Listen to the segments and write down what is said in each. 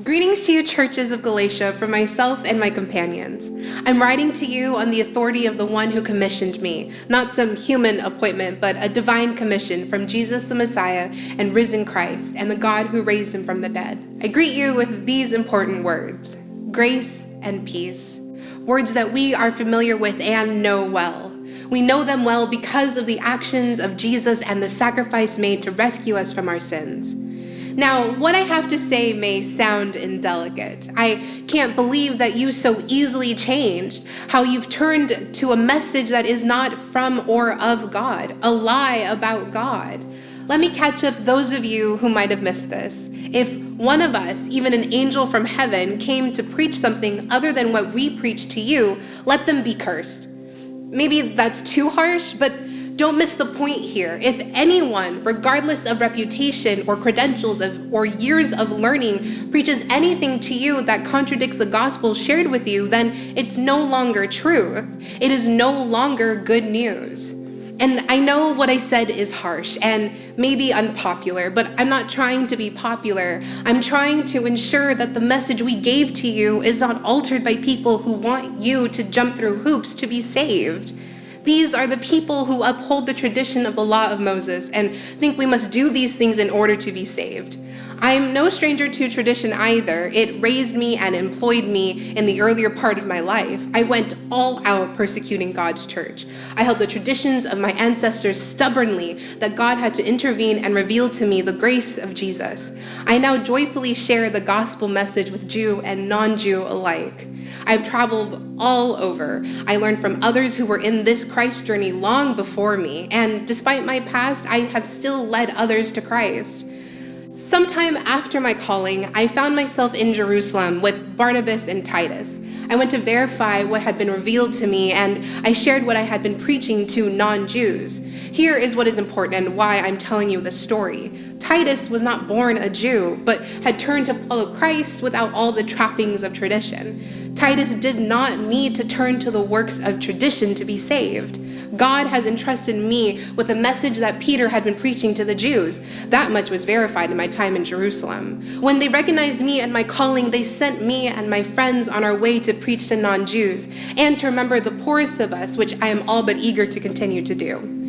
Greetings to you, churches of Galatia, from myself and my companions. I'm writing to you on the authority of the one who commissioned me, not some human appointment, but a divine commission from Jesus the Messiah and risen Christ and the God who raised him from the dead. I greet you with these important words: grace and peace, words that we are familiar with and know well. We know them well because of the actions of Jesus and the sacrifice made to rescue us from our sins. Now, what I have to say may sound indelicate. I can't believe that you so easily changed, how you've turned to a message that is not from or of God, a lie about God. Let me catch up those of you who might have missed this. If one of us, even an angel from heaven, came to preach something other than what we preach to you, let them be cursed. Maybe that's too harsh, but don't miss the point here. If anyone, regardless of reputation or credentials or years of learning, preaches anything to you that contradicts the gospel shared with you, then it's no longer truth. It is no longer good news. And I know what I said is harsh and maybe unpopular, but I'm not trying to be popular. I'm trying to ensure that the message we gave to you is not altered by people who want you to jump through hoops to be saved. These are the people who uphold the tradition of the law of Moses and think we must do these things in order to be saved. I'm no stranger to tradition either. It raised me and employed me in the earlier part of my life. I went all out persecuting God's church. I held the traditions of my ancestors stubbornly that God had to intervene and reveal to me the grace of Jesus. I now joyfully share the gospel message with Jew and non-Jew alike. I've traveled all over. I learned from others who were in this Christ journey long before me, and despite my past, I have still led others to Christ. Sometime after my calling, I found myself in Jerusalem with Barnabas and Titus. I went to verify what had been revealed to me, and I shared what I had been preaching to non-Jews. Here is what is important and why I'm telling you this story. Titus was not born a Jew, but had turned to follow Christ without all the trappings of tradition. Titus did not need to turn to the works of tradition to be saved. God has entrusted me with a message that Peter had been preaching to the Jews. That much was verified in my time in Jerusalem. When they recognized me and my calling, they sent me and my friends on our way to preach to non-Jews and to remember the poorest of us, which I am all but eager to continue to do.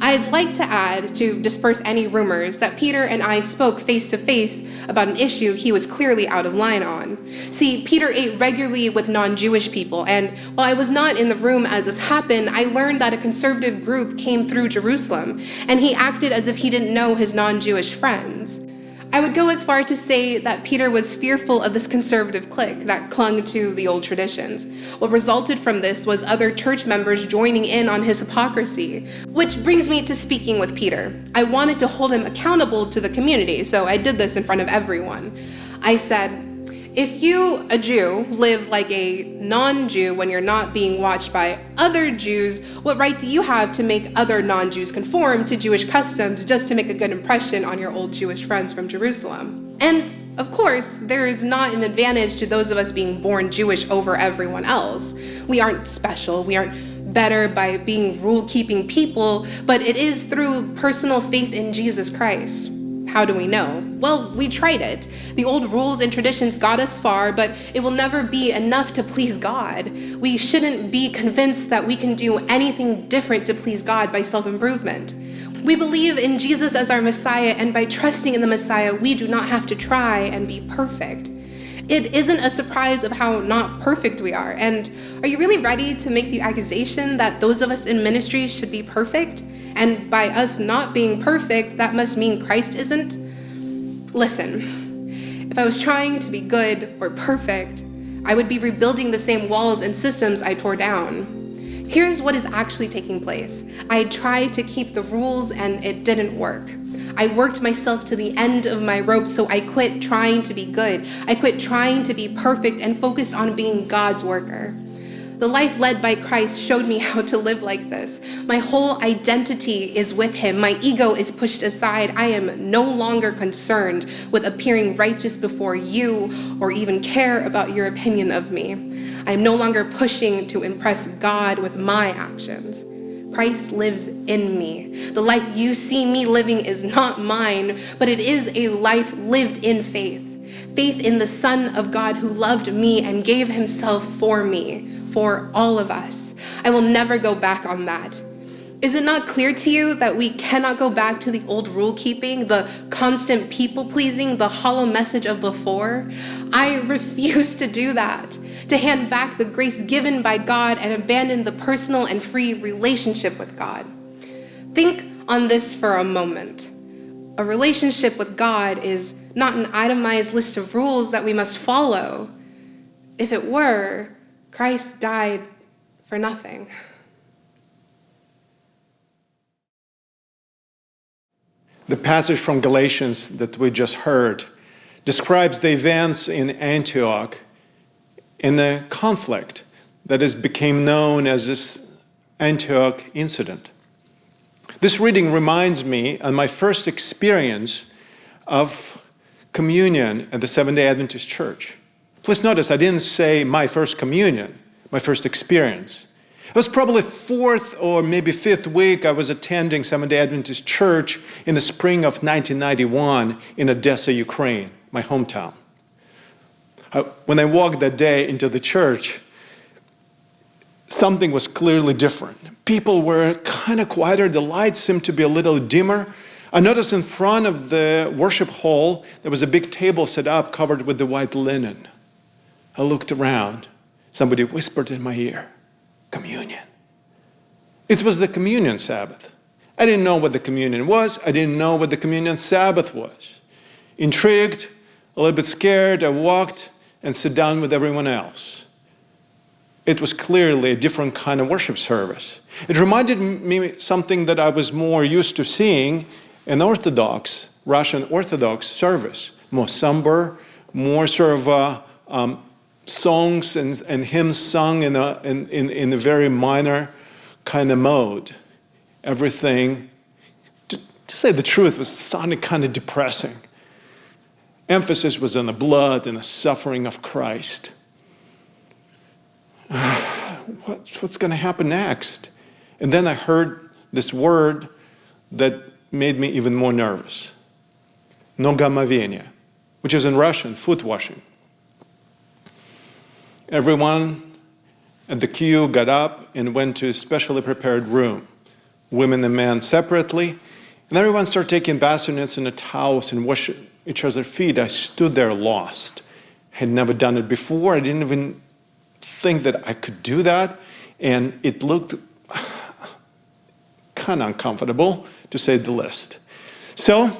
I'd like to add, to disperse any rumors, that Peter and I spoke face to face about an issue he was clearly out of line on. See, Peter ate regularly with non-Jewish people, and while I was not in the room as this happened, I learned that a conservative group came through Jerusalem, and he acted as if he didn't know his non-Jewish friends. I would go as far to say that Peter was fearful of this conservative clique that clung to the old traditions. What resulted from this was other church members joining in on his hypocrisy, which brings me to speaking with Peter. I wanted to hold him accountable to the community, so I did this in front of everyone. I said, if you, a Jew, live like a non-Jew when you're not being watched by other Jews, what right do you have to make other non-Jews conform to Jewish customs just to make a good impression on your old Jewish friends from Jerusalem? And of course, there is not an advantage to those of us being born Jewish over everyone else. We aren't special. We aren't better by being rule-keeping people, but it is through personal faith in Jesus Christ. How do we know? Well, we tried it. The old rules and traditions got us far, but it will never be enough to please God. We shouldn't be convinced that we can do anything different to please God by self-improvement. We believe in Jesus as our Messiah, and by trusting in the Messiah, we do not have to try and be perfect. It isn't a surprise of how not perfect we are. And are you really ready to make the accusation that those of us in ministry should be perfect? And by us not being perfect, that must mean Christ isn't? Listen, if I was trying to be good or perfect, I would be rebuilding the same walls and systems I tore down. Here's what is actually taking place. I tried to keep the rules and it didn't work. I worked myself to the end of my rope, so I quit trying to be good. I quit trying to be perfect and focused on being God's worker. The life led by Christ showed me how to live like this. My whole identity is with him. My ego is pushed aside. I am no longer concerned with appearing righteous before you or even care about your opinion of me. I am no longer pushing to impress God with my actions. Christ lives in me. The life you see me living is not mine, but it is a life lived in faith. faith in the Son of God who loved me and gave himself for me, for all of us. I will never go back on that. Is it not clear to you that we cannot go back to the old rule keeping, the constant people pleasing, the hollow message of before? I refuse to do that, to hand back the grace given by God and abandon the personal and free relationship with God. Think on this for a moment. A relationship with God is not an itemized list of rules that we must follow. If it were, Christ died for nothing. The passage from Galatians that we just heard describes the events in Antioch in a conflict that became known as this Antioch Incident. This reading reminds me of my first experience of communion at the Seventh-day Adventist Church. Please notice I didn't say my first communion, my first experience. It was probably fourth or maybe fifth week I was attending Seventh-day Adventist Church in the spring of 1991 in Odessa, Ukraine, my hometown. When I walked that day into the church, something was clearly different. People were kind of quieter, the lights seemed to be a little dimmer. I noticed in front of the worship hall, there was a big table set up covered with the white linen. I looked around. Somebody whispered in my ear, "Communion." It was the communion Sabbath. I didn't know what the communion was. I didn't know what the communion Sabbath was. Intrigued, a little bit scared, I walked and sat down with everyone else. It was clearly a different kind of worship service. It reminded me something that I was more used to seeing in Orthodox, Russian Orthodox service. More somber, more sort of songs and hymns sung in a very minor kind of mode. Everything, to say the truth, was sounding kind of depressing. Emphasis was on the blood and the suffering of Christ. What's going to happen next? And then I heard this word that made me even more nervous. Nogomовение, which is in Russian, foot washing. Everyone at the queue got up and went to a specially prepared room, women and men separately, and everyone started taking bassinets and towels and washing each other's feet. I stood there lost. I had never done it before. I didn't even think that I could do that, and it looked kind of uncomfortable, to say the least. So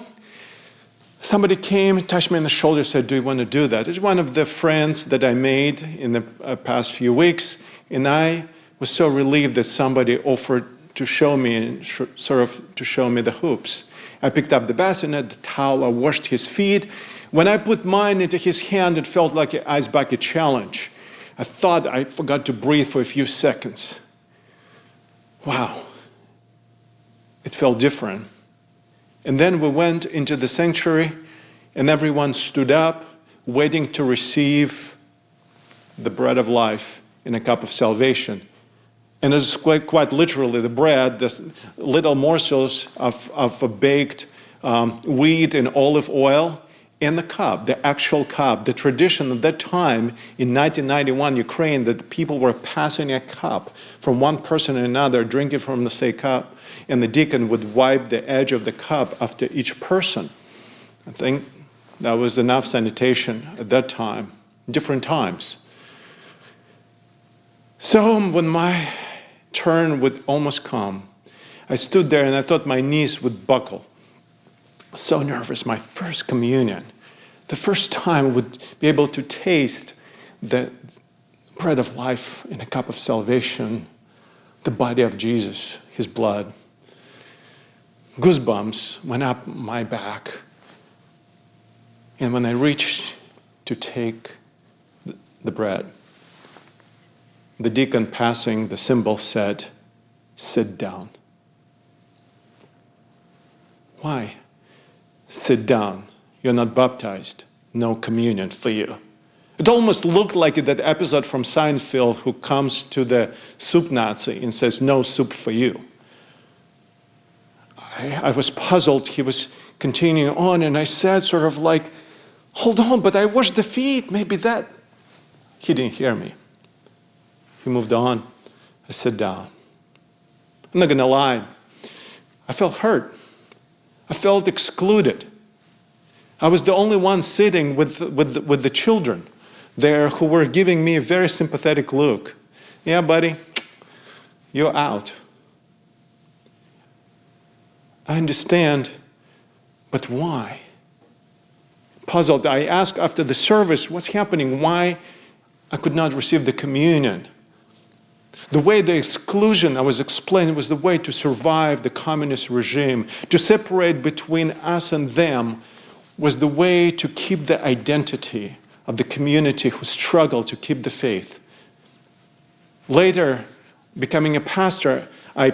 somebody came, touched me on the shoulder, said, "Do you want to do that?" It's one of the friends that I made in the past few weeks, and I was so relieved that somebody offered to show me, and sort of to show me the hoops. I picked up the bassinet, the towel, I washed his feet. When I put mine into his hand, it felt like an ice bucket challenge. I thought I forgot to breathe for a few seconds. Wow. It felt different. And then we went into the sanctuary, and everyone stood up, waiting to receive the bread of life in a cup of salvation. And it's quite literally the bread, the little morsels of baked wheat and olive oil, and the cup, the actual cup. The tradition at that time in 1991 Ukraine, that the people were passing a cup from one person to another, drinking from the same cup, and the deacon would wipe the edge of the cup after each person. I think that was enough sanitation at that time, different times. So when my turn would almost come, I stood there and I thought my knees would buckle. So nervous, my first communion, the first time I would be able to taste the bread of life in a cup of salvation, the body of Jesus, his blood. Goosebumps went up my back. And when I reached to take the bread, the deacon passing the symbol said, "Sit down." Why? Sit down. You're not baptized. No communion for you. It almost looked like that episode from Seinfeld who comes to the soup Nazi and says, "No soup for you." I was puzzled. He was continuing on, and I said sort of like, Hold on, but I washed the feet. Maybe that. He didn't hear me. He moved on. I sat down. I'm not going to lie. I felt hurt. I felt excluded. I was the only one sitting with the children there who were giving me a very sympathetic look. Yeah, buddy, you're out. I understand, but why? Puzzled, I asked after the service, what's happening? Why I could not receive the communion? The way the exclusion I was explaining was the way to survive the communist regime. To separate between us and them was the way to keep the identity of the community who struggled to keep the faith. Later, becoming a pastor, I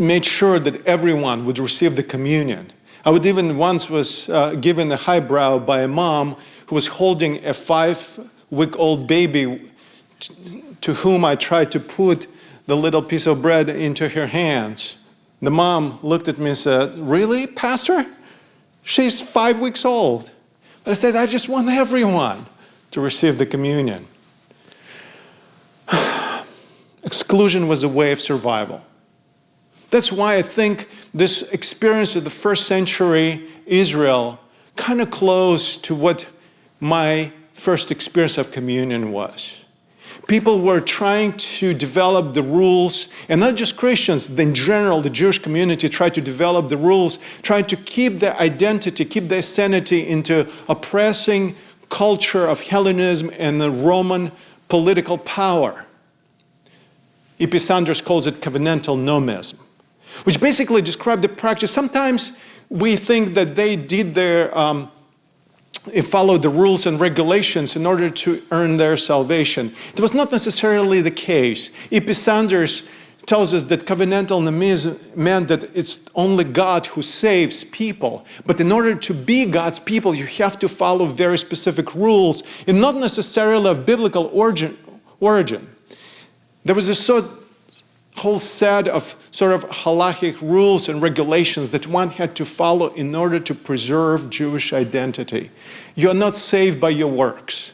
made sure that everyone would receive the communion. I would even once was given a highbrow by a mom who was holding a 5-week-old baby to whom I tried to put the little piece of bread into her hands. The mom looked at me and said, "Really, Pastor? She's 5 weeks old." But I said, I just want everyone to receive the communion. Exclusion was a way of survival. That's why I think this experience of the first century Israel kind of close to what my first experience of communion was. People were trying to develop the rules, and not just Christians, in general, the Jewish community tried to develop the rules, trying to keep their identity, keep their sanity into oppressing culture of Hellenism and the Roman political power. Epicentris calls it covenantal nomism, which basically described the practice. Sometimes we think that they did followed the rules and regulations in order to earn their salvation. It was not necessarily the case. Epicentris tells us that covenantal nomism meant that it's only God who saves people. But in order to be God's people, you have to follow very specific rules, and not necessarily of biblical origin. There was a whole set of sort of halachic rules and regulations that one had to follow in order to preserve Jewish identity. You are not saved by your works,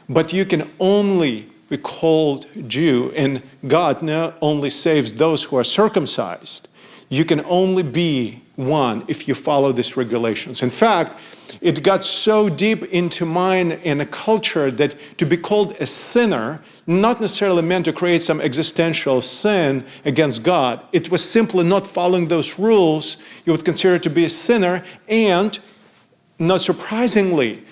but you can only be called Jew, and God not only saves those who are circumcised. You can only be one if you follow these regulations. In fact, it got so deep into mind and a culture that to be called a sinner not necessarily meant to create some existential sin against God. It was simply not following those rules you would consider to be a sinner. And not surprisingly,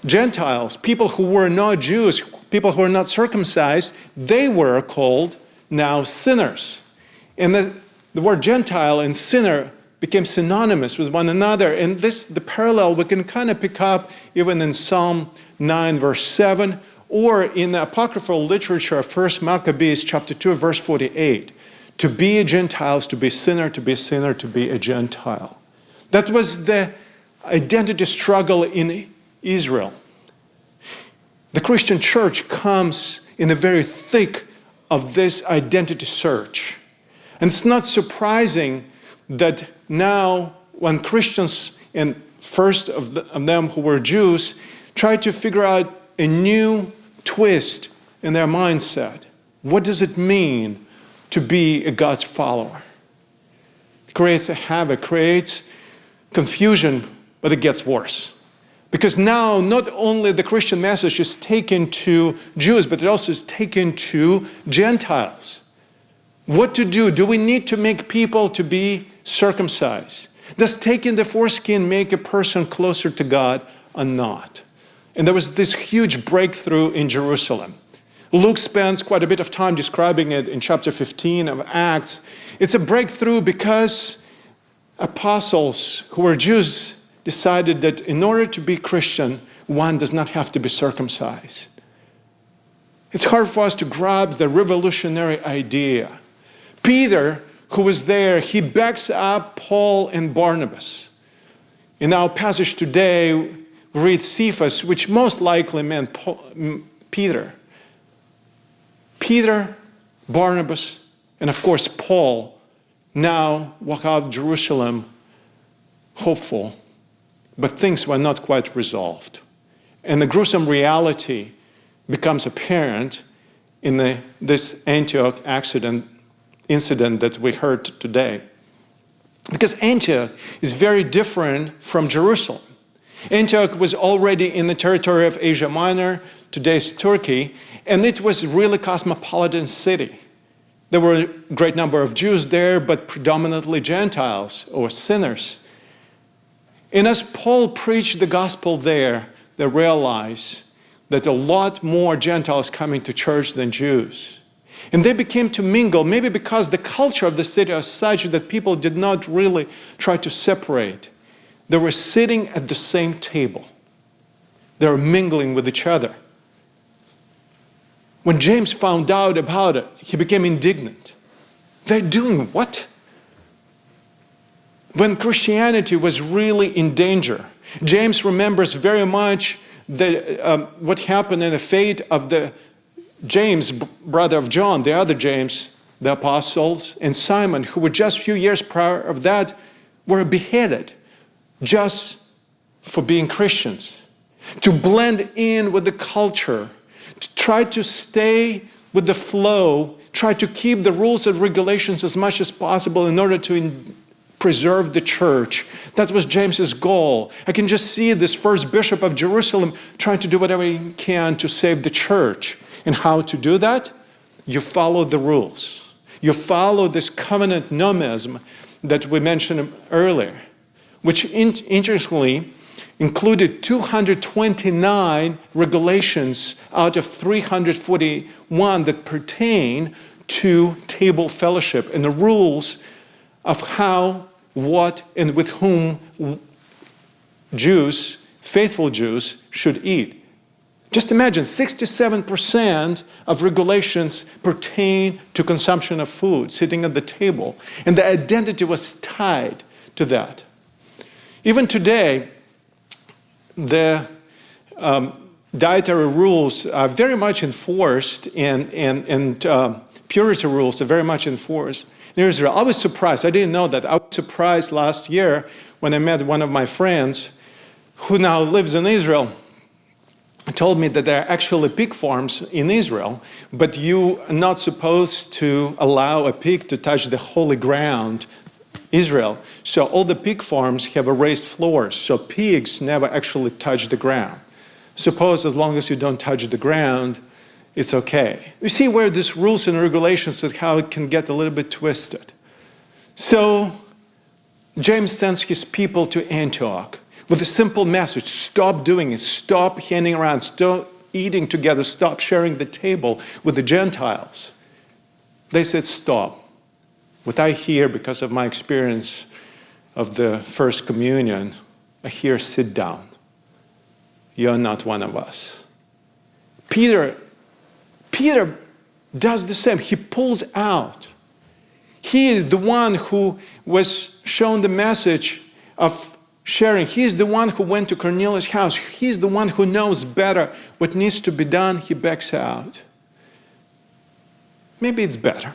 Gentiles, people who were not Jews, people who were not circumcised, they were called now sinners. And the word Gentile and sinner became synonymous with one another. And the parallel we can kind of pick up even in Psalm 9, verse 7, or in the apocryphal literature of 1 Maccabees chapter 2, verse 48. To be a Gentile is to be a sinner, to be a sinner, to be a Gentile. That was the identity struggle in Israel. The Christian church comes in the very thick of this identity search. And it's not surprising that now when Christians, and first of them who were Jews, try to figure out a new twist in their mindset. What does it mean to be a God's follower? It creates a havoc, creates confusion, but it gets worse. Because now not only the Christian message is taken to Jews, but it also is taken to Gentiles. What to do? Do we need to make people to be circumcised? Does taking the foreskin make a person closer to God or not? And there was this huge breakthrough in Jerusalem. Luke spends quite a bit of time describing it in chapter 15 of Acts. It's a breakthrough because apostles who were Jews decided that in order to be Christian, one does not have to be circumcised. It's hard for us to grab the revolutionary idea. Peter, who was there, he backs up Paul and Barnabas. In our passage today, we read Cephas, which most likely meant Peter. Peter, Barnabas, and of course Paul now walk out of Jerusalem hopeful, but things were not quite resolved. And the gruesome reality becomes apparent in this Antioch incident that we heard today. Because Antioch is very different from Jerusalem. Antioch was already in the territory of Asia Minor, today's Turkey, and it was a really cosmopolitan city. There were a great number of Jews there, but predominantly Gentiles or sinners. And as Paul preached the gospel there, they realized that a lot more Gentiles coming to church than Jews. And they began to mingle, maybe because the culture of the city was such that people did not really try to separate. They were sitting at the same table. They were mingling with each other. When James found out about it, he became indignant. They're doing what? When Christianity was really in danger. James remembers very much what happened in the fate of the James, brother of John, the other James, the apostles, and Simon, who were just a few years prior of that, were beheaded just for being Christians. To blend in with the culture, to try to stay with the flow, try to keep the rules and regulations as much as possible in order to preserve the church. That was James's goal. I can just see this first bishop of Jerusalem trying to do whatever he can to save the church. And how to do that? You follow the rules. You follow this covenant nomism that we mentioned earlier, which interestingly included 229 regulations out of 341 that pertain to table fellowship and the rules of how, what, and with whom Jews, faithful Jews, should eat. Just imagine, 67% of regulations pertain to consumption of food, sitting at the table. And the identity was tied to that. Even today, the dietary rules are very much enforced, and purity rules are very much enforced in Israel. I was surprised. I didn't know that. I was surprised last year when I met one of my friends who now lives in Israel. Told me that there are actually pig farms in Israel, but you are not supposed to allow a pig to touch the holy ground, Israel. So all the pig farms have raised floors, so pigs never actually touch the ground. Suppose as long as you don't touch the ground, it's okay. You see where these rules and regulations and how it can get a little bit twisted. So James sends his people to Antioch with a simple message: stop doing it, stop hanging around, stop eating together, stop sharing the table with the Gentiles. They said, stop. What I hear, because of my experience of the First Communion, I hear, sit down. You're not one of us. Peter does the same. He pulls out. He is the one who was shown the message of sharing. He's the one who went to Cornelius' house. He's the one who knows better what needs to be done. He backs out. Maybe it's better.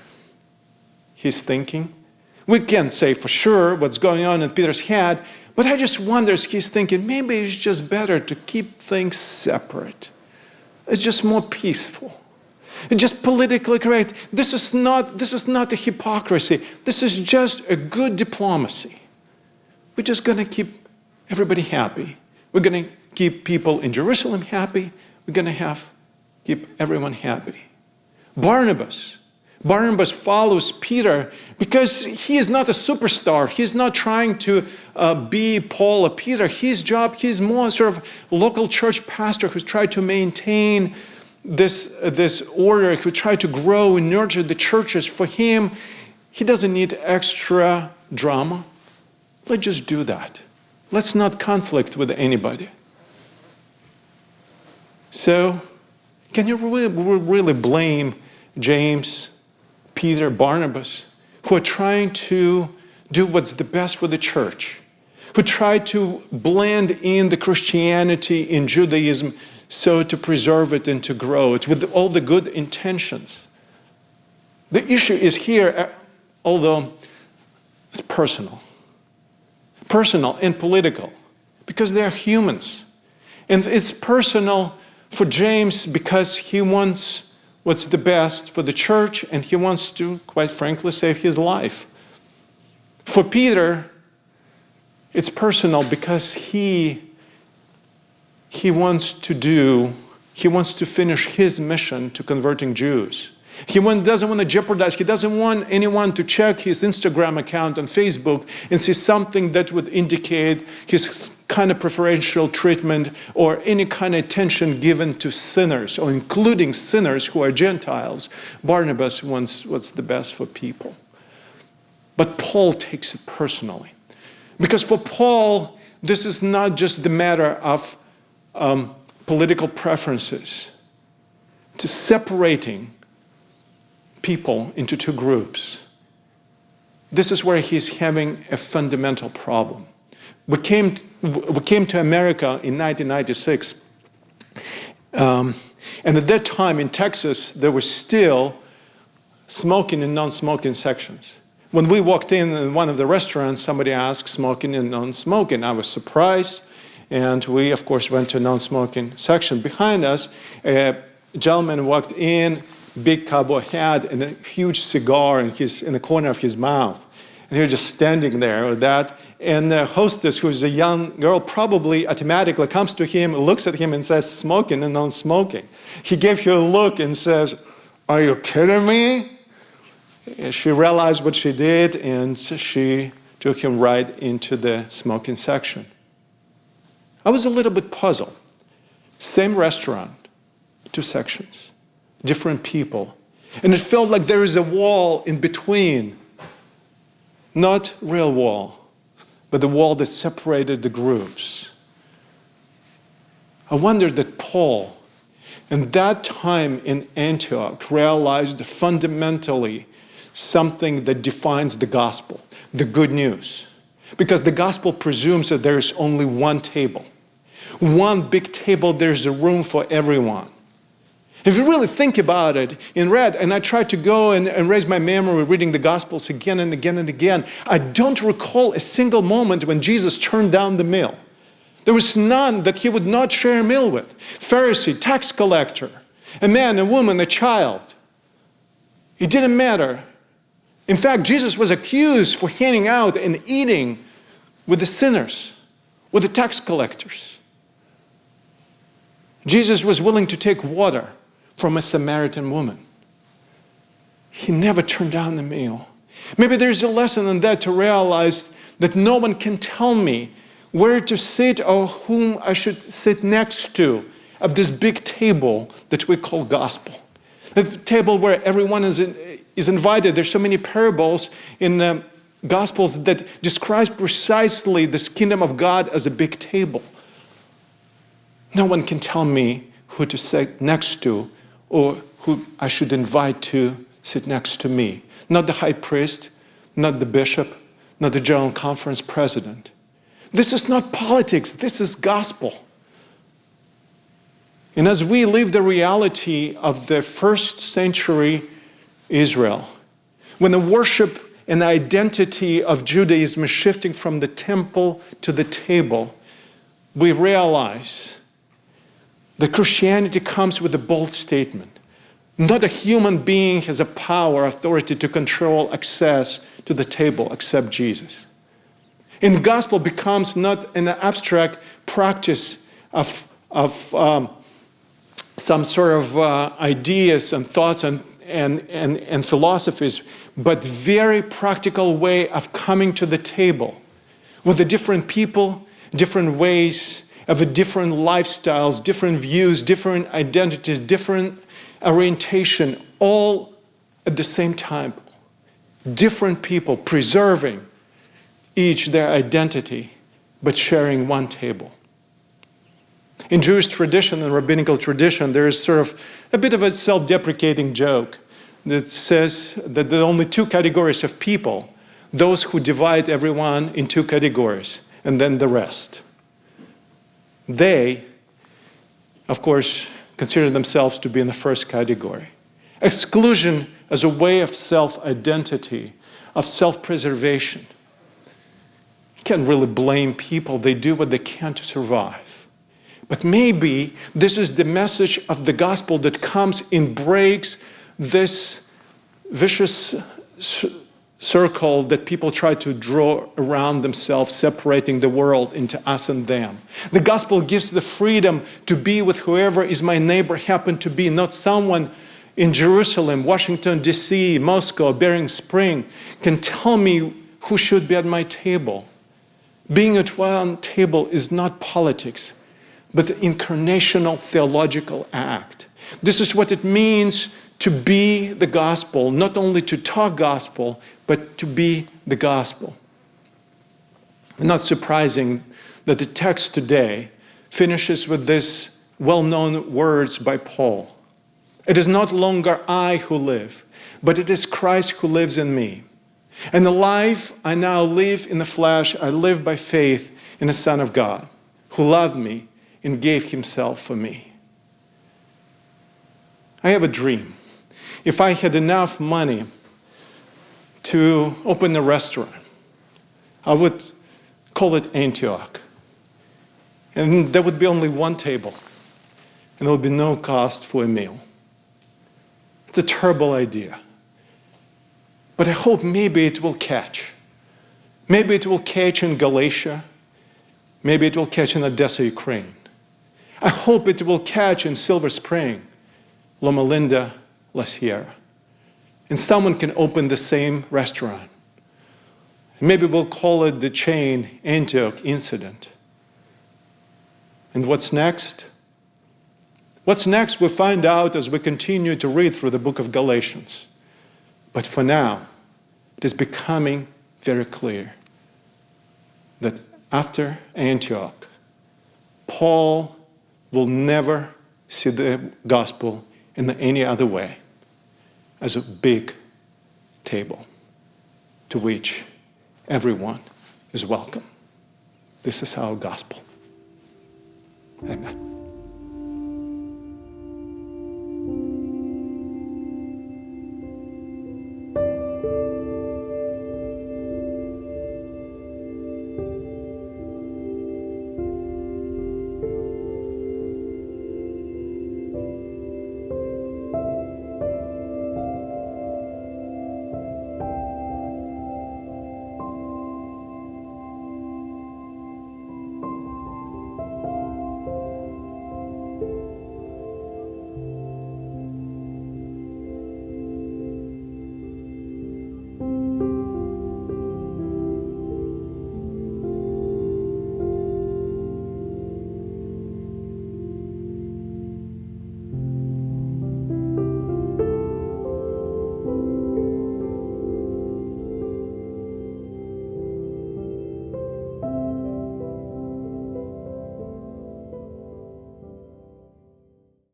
He's thinking. We can't say for sure what's going on in Peter's head, but I just wonder if he's thinking, maybe it's just better to keep things separate. It's just more peaceful. It's just politically correct. This is not a hypocrisy. This is just a good diplomacy. We're just going to keep everybody happy. We're going to keep people in Jerusalem happy. We're going to keep everyone happy. Barnabas follows Peter because he is not a superstar. He's not trying to be Paul or Peter. His job, he's more sort of local church pastor who's tried to maintain this order, who tried to grow and nurture the churches. For him, he doesn't need extra drama. Let's just do that. Let's not conflict with anybody. So, can you really blame James, Peter, Barnabas, who are trying to do what's the best for the church, who try to blend in the Christianity in Judaism so to preserve it and to grow it with all the good intentions? The issue is here, although it's personal and political. because they're humans. And it's personal for James because he wants what's the best for the church, and he wants to, quite frankly, save his life. For Peter, it's personal because he wants to finish his mission to converting Jews. He doesn't want to jeopardize, he doesn't want anyone to check his Instagram account on Facebook and see something that would indicate his kind of preferential treatment or any kind of attention given to sinners, or including sinners who are Gentiles. Barnabas wants what's the best for people. But Paul takes it personally. Because for Paul, this is not just the matter of political preferences, to separating people into two groups. This is where he's having a fundamental problem. We came to America in 1996, and at that time in Texas, there was still smoking and non-smoking sections. When we walked in one of the restaurants, somebody asked smoking and non-smoking. I was surprised, and we, of course, went to a non-smoking section. Behind us, a gentleman walked in, big cowboy hat and a huge cigar in the corner of his mouth. And he was just standing there with that. And the hostess, who's a young girl, probably automatically comes to him, looks at him and says, smoking and non-smoking. He gave her a look and says, are you kidding me? And she realized what she did, and she took him right into the smoking section. I was a little bit puzzled. Same restaurant, two sections. Different people. And it felt like there is a wall in between. Not real wall, but the wall that separated the groups. I wondered that Paul, in that time in Antioch, realized fundamentally something that defines the gospel, the good news. Because the gospel presumes that there is only one table. One big table, there's a room for everyone. If you really think about it, and I tried to go and raise my memory reading the Gospels again and again and again, I don't recall a single moment when Jesus turned down the meal. There was none that he would not share a meal with. Pharisee, tax collector, a man, a woman, a child. It didn't matter. In fact, Jesus was accused for hanging out and eating with the sinners, with the tax collectors. Jesus was willing to take water from a Samaritan woman. He never turned down the meal. Maybe there's a lesson in that, to realize that no one can tell me where to sit or whom I should sit next to of this big table that we call gospel. The table where everyone is invited. There's so many parables in Gospels that describe precisely this kingdom of God as a big table. No one can tell me who to sit next to or who I should invite to sit next to me. Not the high priest, not the bishop, not the general conference president. This is not politics, this is gospel. And as we live the reality of the first century Israel, when the worship and the identity of Judaism is shifting from the temple to the table, we realize that Christianity comes with a bold statement. Not a human being has a power, authority to control access to the table except Jesus. And gospel becomes not an abstract practice of some sort of ideas and thoughts and philosophies, but very practical way of coming to the table with the different people, different ways of different lifestyles, different views, different identities, different orientation, all at the same time. Different people preserving each their identity, but sharing one table. In Jewish tradition and rabbinical tradition, there is sort of a bit of a self-deprecating joke that says that there are only two categories of people: those who divide everyone in two categories, and then the rest. They, of course, consider themselves to be in the first category. Exclusion as a way of self-identity, of self-preservation. can't really blame people. They do what they can to survive. But maybe this is the message of the gospel that comes and breaks this vicious circle that people try to draw around themselves, separating the world into us and them. The gospel gives the freedom to be with whoever is my neighbor happen to be, not someone in Jerusalem, Washington, D.C., Moscow, Bering Spring can tell me who should be at my table. Being at one table is not politics, but the incarnational theological act. This is what it means to be the gospel, not only to talk gospel, but to be the gospel. Not surprising that the text today finishes with these well-known words by Paul. It is not longer I who live, but it is Christ who lives in me. And the life I now live in the flesh, I live by faith in the Son of God, who loved me and gave himself for me. I have a dream. If I had enough money to open a restaurant, I would call it Antioch. And there would be only one table, and there would be no cost for a meal. It's a terrible idea. But I hope maybe it will catch. Maybe it will catch in Galatia. Maybe it will catch in Odessa, Ukraine. I hope it will catch in Silver Spring, Loma Linda, La Sierra. And someone can open the same restaurant. And maybe we'll call it the chain Antioch Incident. And what's next? What's next we'll find out as we continue to read through the book of Galatians. But for now, it is becoming very clear that after Antioch, Paul will never see the gospel in any other way as a big table to which everyone is welcome. This is our gospel. Amen.